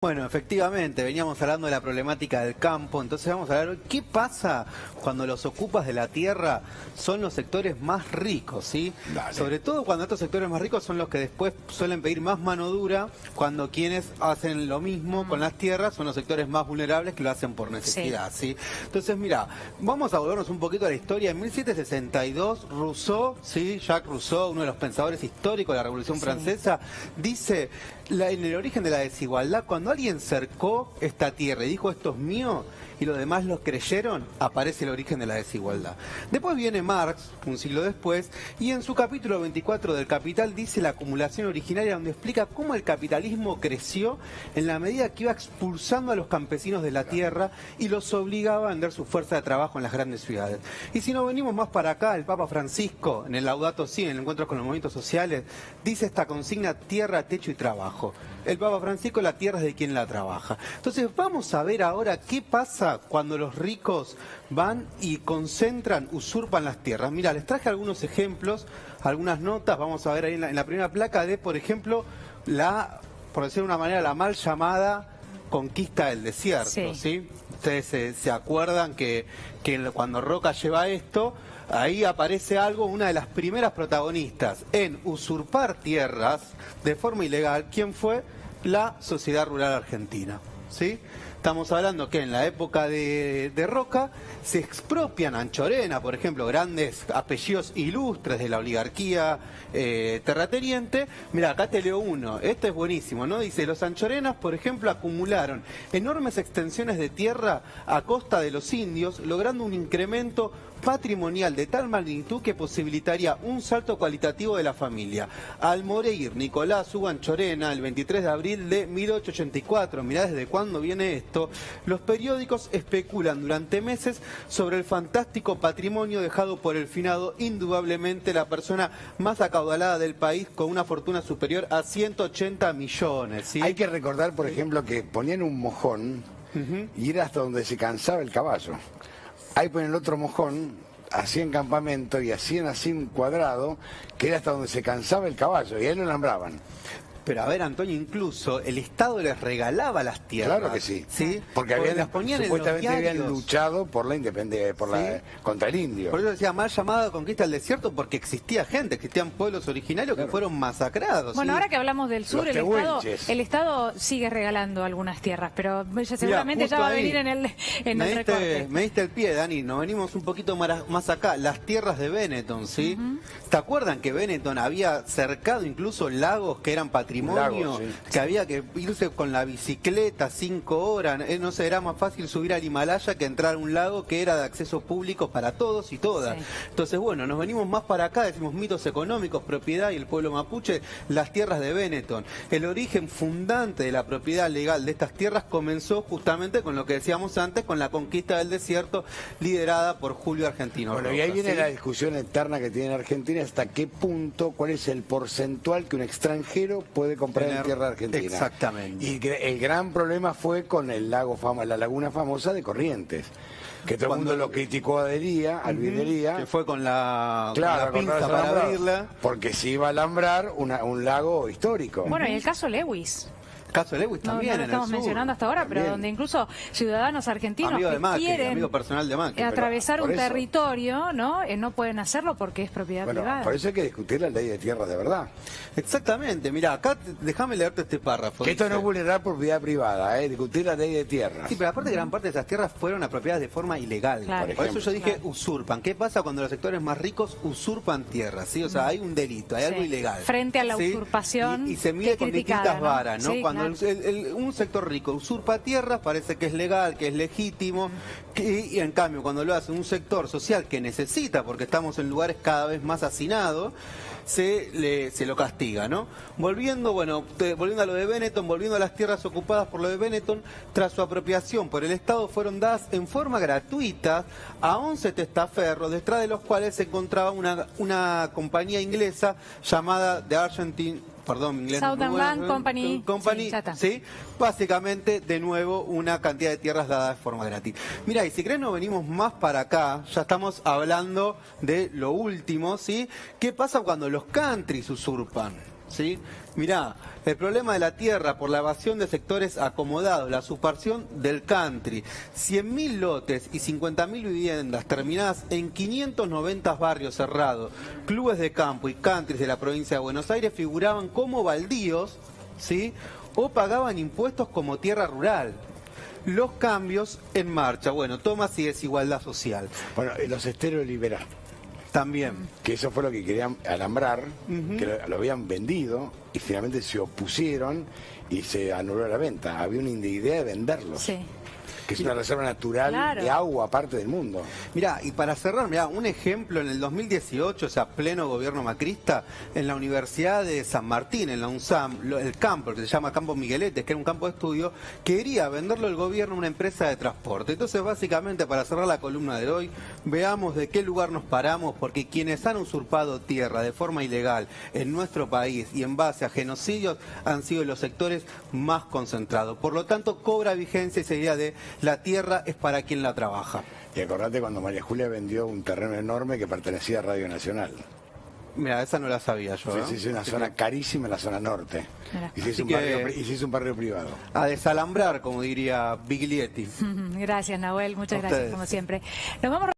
Bueno, efectivamente, veníamos hablando de la problemática del campo, entonces vamos a ver qué pasa cuando los ocupas de la tierra son los sectores más ricos, ¿sí? Dale. Sobre todo cuando estos sectores más ricos son los que después suelen pedir más mano dura, cuando quienes hacen lo mismo con las tierras son los sectores más vulnerables que lo hacen por necesidad, ¿sí? Entonces, mira, vamos a volvernos un poquito a la historia. En 1762, Rousseau, ¿sí? Jacques Rousseau, uno de los pensadores históricos de la Revolución Francesa, dice en el origen de la desigualdad, cuando alguien cercó esta tierra y dijo esto es mío y los demás lo creyeron, aparece el origen de la desigualdad. Después viene Marx, un siglo después, y en su capítulo 24 del Capital dice la acumulación originaria, donde explica cómo el capitalismo creció en la medida que iba expulsando a los campesinos de la tierra y los obligaba a vender su fuerza de trabajo en las grandes ciudades. Y si nos venimos más para acá, el Papa Francisco, en el Laudato Si, en el encuentro con los movimientos sociales, dice esta consigna: tierra, techo y trabajo. El Papa Francisco, la tierra es de quien la trabaja. Entonces vamos a ver ahora qué pasa cuando los ricos van y concentran, usurpan las tierras. Mira, les traje algunos ejemplos, algunas notas, vamos a ver ahí en la primera placa de, por ejemplo, por decir de una manera, la mal llamada conquista del desierto, ¿sí? Ustedes se acuerdan que cuando Roca lleva esto, ahí aparece una de las primeras protagonistas en usurpar tierras de forma ilegal. ¿Quién fue? La Sociedad Rural Argentina, ¿sí? Estamos hablando que en la época de Roca se expropian Anchorena, por ejemplo, grandes apellidos ilustres de la oligarquía terrateniente. Mira, acá te leo uno, este es buenísimo, ¿no? Dice: los anchorenas, por ejemplo, acumularon enormes extensiones de tierra a costa de los indios, logrando un incremento patrimonial de tal magnitud que posibilitaría un salto cualitativo de la familia. Al morir Nicolás Hugo Anchorena el 23 de abril de 1884, mirá desde cuándo viene esto, los periódicos especulan durante meses sobre el fantástico patrimonio dejado por el finado, indudablemente la persona más acaudalada del país, con una fortuna superior a 180 millones. ¿Sí? Hay que recordar, por ejemplo, que ponían un mojón y era hasta donde se cansaba el caballo. Ahí ponen el otro mojón, hacían campamento y hacían así un cuadrado que era hasta donde se cansaba el caballo y ahí lo alambraban. Pero a ver, Antonio, incluso el Estado les regalaba las tierras. Claro que sí. ¿Sí? Porque las ponían supuestamente en los habían diarios. luchado por la independencia, contra el indio. Por eso decía mal llamada conquista del desierto, porque existía gente, existían pueblos originarios que fueron masacrados. Bueno, ¿sí? ahora que hablamos del sur, el Estado sigue regalando algunas tierras, pero seguramente ya va a venir en el recorte. Me diste el pie, Dani, nos venimos un poquito más acá, las tierras de Benetton, ¿sí? ¿Te acuerdan que Benetton había cercado incluso lagos que eran patrimonio? Que había que irse con la bicicleta 5 horas, no sé, era más fácil subir al Himalaya que entrar a un lago que era de acceso público para todos y todas. Entonces, bueno, nos venimos más para acá, decimos mitos económicos, propiedad y el pueblo mapuche, las tierras de Benetton. El origen fundante de la propiedad legal de estas tierras comenzó justamente con lo que decíamos antes, con la conquista del desierto liderada por Julio Argentino Roca. Bueno, y ahí viene la discusión eterna que tiene Argentina, hasta qué punto, cuál es el porcentual que un extranjero puede comprar en tierra argentina. Exactamente. Y el gran problema fue con el lago la laguna famosa de Corrientes, que todo el mundo lo criticó a Albidería, que fue con la claro, pinza para abrirla, porque se iba a alambrar un lago histórico. Bueno, y el caso Lewis. Caso de Lewis también. No lo estamos mencionando hasta ahora, pero donde incluso ciudadanos argentinos que quieren amigo personal de Macri, atravesar un territorio, ¿no? No pueden hacerlo porque es propiedad privada. Por eso hay que discutir la ley de tierras de verdad. Exactamente, mira, acá déjame leerte este párrafo. Que esto no es vulnerar propiedad privada, discutir la ley de tierras. Sí, pero aparte gran parte de esas tierras fueron apropiadas de forma ilegal. Claro. Por eso yo dije usurpan. ¿Qué pasa cuando los sectores más ricos usurpan tierras? ¿Sí? O sea, hay un delito, hay algo ilegal. Frente a la usurpación. Y se mide con distintas varas, ¿no? Sí, Cuando un sector rico usurpa tierras, parece que es legal, que es legítimo, y en cambio cuando lo hace un sector social que necesita, porque estamos en lugares cada vez más hacinados, se lo castiga, ¿no? Volviendo a lo de Benetton, volviendo a las tierras ocupadas por lo de Benetton, tras su apropiación por el Estado fueron dadas en forma gratuita a 11 testaferros, detrás de los cuales se encontraba una compañía inglesa llamada The Argentine Southern Company, ¿sí? Básicamente, de nuevo, una cantidad de tierras dadas de forma gratis. Mira, y si crees nos venimos más para acá, ya estamos hablando de lo último, ¿sí? ¿Qué pasa cuando los countries usurpan? ¿sí? Mirá, el problema de la tierra por la evasión de sectores acomodados, la usurpación del country, 100.000 lotes y 50.000 viviendas terminadas en 590 barrios cerrados, clubes de campo y countries de la provincia de Buenos Aires figuraban como baldíos, ¿sí? O pagaban impuestos como tierra rural. Los cambios en marcha, bueno, tomas y desigualdad social. Bueno, los esteros liberales. También. Que eso fue lo que querían alambrar, que lo habían vendido y finalmente se opusieron y se anuló la venta. Había una idea de venderlos. Sí. Que es una reserva natural de agua aparte del mundo. Mirá, y para cerrar, mirá, un ejemplo, en el 2018, o sea, pleno gobierno macrista, en la Universidad de San Martín, en la UNSAM, el campo, que se llama Campo Migueletes, que era un campo de estudio, quería venderlo el gobierno a una empresa de transporte. Entonces, básicamente, para cerrar la columna de hoy, veamos de qué lugar nos paramos, porque quienes han usurpado tierra de forma ilegal en nuestro país y en base a genocidios han sido los sectores más concentrados. Por lo tanto, cobra vigencia esa idea de la tierra es para quien la trabaja. Y acordate cuando María Julia vendió un terreno enorme que pertenecía a Radio Nacional. Mira, esa no la sabía yo. Sí, sí, una zona carísima en la zona norte. Y se hizo un barrio privado. A desalambrar, como diría Biglietti. Gracias, Nahuel. Muchas gracias, como siempre. Nos vamos